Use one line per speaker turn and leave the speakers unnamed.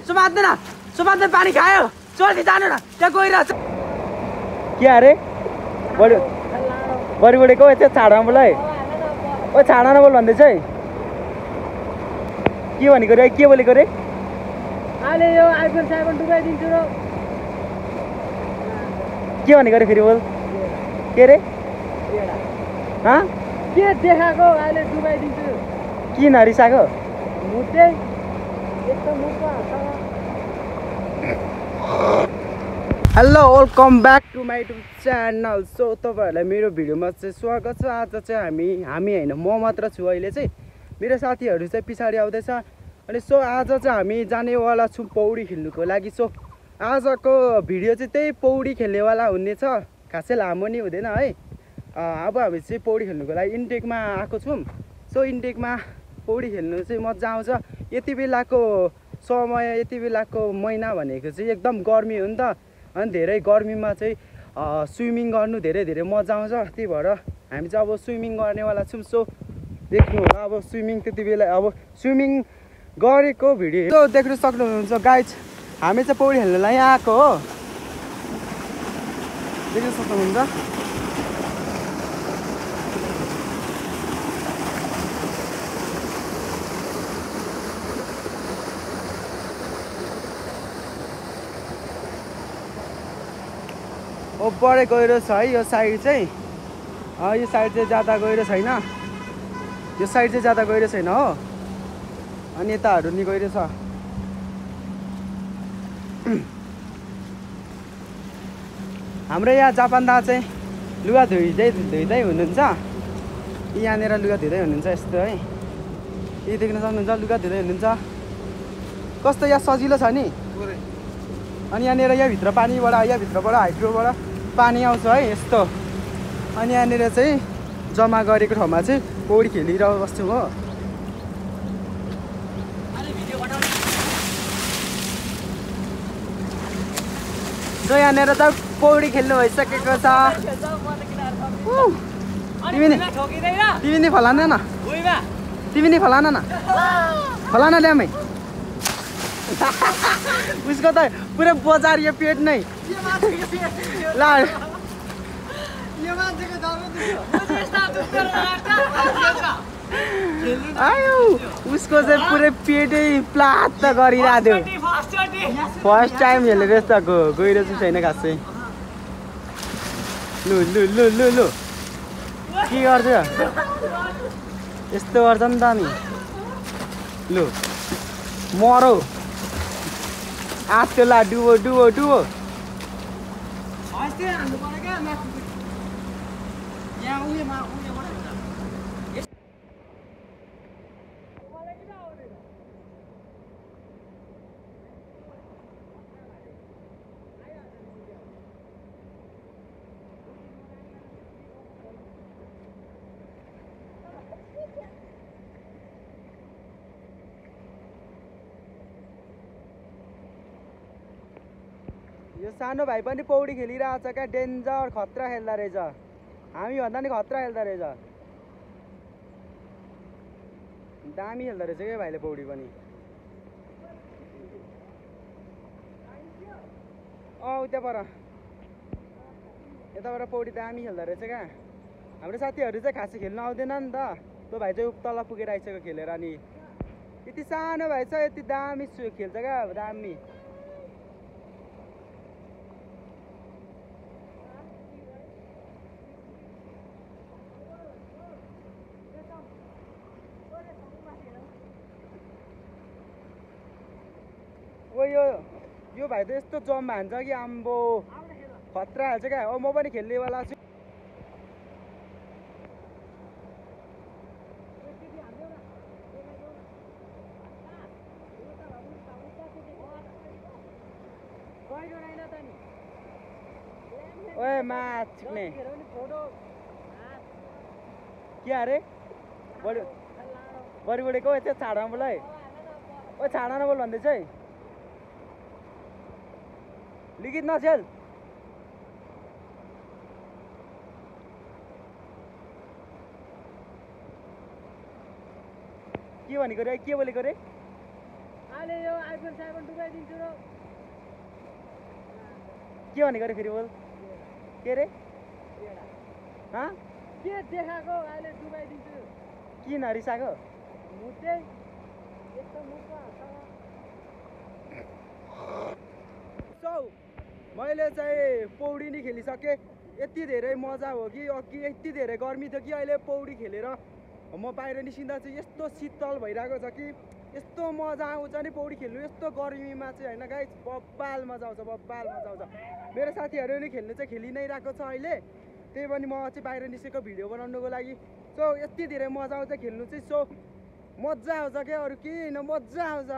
सुमात्दैन पानी खायो जल्दी जानु न त्यहाँ गइरहेछ के अरे बडी बडीको यता छाडमा बोल है ओ छाडमा नबोल भन्दैछ है के भनेको रे के बोलेको रे
अहिले यो आइफोन 7 डुबाइदिन्छु र
के भनेको रे फेरि बोल के रे हाँ
के देखाएको अहिले डुबाइदिन्छु
किन रिसाएको
मुट्दै एकदम मुट्छ
hello welcome back to my YouTube channel so तपाईँहरूलाई मेरो भिडियोमा चाहिँ स्वागत छ आज चाहिँ हामी होइन म मात्र छु अहिले चाहिँ मेरो साथीहरू चाहिँ पछाडि आउँदैछ अनि सो आज चाहिँ हामी जानेवाला छौँ पौडी खेल्नुको लागि सो आजको भिडियो चाहिँ त्यही पौडी खेल्नेवाला हुनेछ खासै लामो नि हुँदैन है अब हामी चाहिँ पौडी खेल्नुको लागि इन्टेकमा आएको छौँ सो इन्टेकमा पौडी खेल्नु चाहिँ मजा आउँछ यति बेलाको समय यति बेलाको महिना भनेको चाहिँ एकदम गर्मी हो नि त अनि धेरै गर्मीमा चाहिँ स्विमिङ गर्नु धेरै मजा आउँछ त्यही भएर हामी चाहिँ अब स्विमिङ गर्नेवाला छौँ सो देख्नु होला अब स्विमिङ त्यति बेला अब स्विमिङ गरेको भिडियो देख्न सक्नुहुन्छ गाइज हामी चाहिँ पौडी खेल्नलाई आएको हो देख्न सक्नुहुन्छ ओपरै गहिरो छ है यो साइड चाहिँ यो साइड चाहिँ ज्यादा गहिरो छैन यो साइड चाहिँ ज्यादा गहिरो छैन हो अनि यताहरू नि गहिरो छ हाम्रो यहाँ जापान दा चाहिँ लुगा धुइँदै हुनुहुन्छ यहाँनिर लुगा धुँदै हुनुहुन्छ यस्तो है यी देख्न सक्नुहुन्छ लुगा धुँदै हुनुहुन्छ कस्तो यहाँ सजिलो छ नि अनि यहाँनिर यहाँभित्र पानीबाट यहाँभित्रबाट हाइड्रोबाट पानी आउँछ है यस्तो अनि यहाँनिर चाहिँ जम्मा गरेको ठाउँमा चाहिँ पौडी खेलिरहेको बस्छु हो जो यहाँनिर त पौडी खेल्नु भइसकेको छ तिमी नि फलान न तिमी नि फलान न फलान ल्यामै उसको त पुरै बजार यो पेट नै ला आयो उसको चाहिँ पुरै पेटै प्लात त गरिरहेको थियो फर्स्ट टाइम हेरेर यस्तो गइरो चाहिँ छैन खासै लु लु लु लु लु के गर्छ यस्तो गर्छ नि त अनि लु मरौ आजको ला डुबो डुबो डुबो यो सानो भाइ पनि पौडी खेलिरहेको छ क्या डेन्जर खतरा खेल्दा रहेछ हामी भन्दा नि खतरा खेल्दा रहेछ दामी खेल्दो रहेछ क्या भाइले पौडी पनि उताबाट यताबाट पौडी दामी खेल्दो रहेछ क्या हाम्रो साथीहरू चाहिँ खासै खेल्न आउँदैन नि त त्यो भाइ चाहिँ तल पुगेर आइसक्यो खेलेर अनि यति सानो भाइ छ यति दामी खेल्छ क्या दामी यो भाइ त यस्तो जम हान्छ कि आम्बो खतरा हाल्छ क्या म पनि खेल्नेवाला छु ओए माछ छिक्ने के अरे बडी बडीको यता छाडमा बोल है ओ छाडमा नबोल भन्दैछ है लिखित नचेल के भनेको रे के बोलेको रे
अहिले यो आइफोन साइफोन डुबाइदिन्छु र
के भनेको अरे फेरि बोल के अरे हँ
के देखाएको अहिले डुबाइदिन्छु
किन रिसाएको
मुटे यस्तो मुर्ख
सो मैले चाहिँ पौडी नि खेलिसकेँ यति धेरै मजा हो कि अघि यति धेरै गर्मी थियो कि अहिले पौडी खेलेर म बाहिर निस्किँदा चाहिँ यस्तो शीतल भइरहेको छ कि यस्तो मजा आउँछ नि पौडी खेल्नु यस्तो गर्मीमा चाहिँ होइन गाइस बब्बाल मजा आउँछ बब्बाल मजा आउँछ मेरो साथीहरू नि खेल्नु चाहिँ खेलि नै रहेको छ अहिले त्यही पनि म चाहिँ बाहिर निस्केको भिडियो बनाउनुको लागि सो यति धेरै मजा आउँछ खेल्नु चाहिँ सो मजा आउँछ क्या अरू केही होइन मजा आउँछ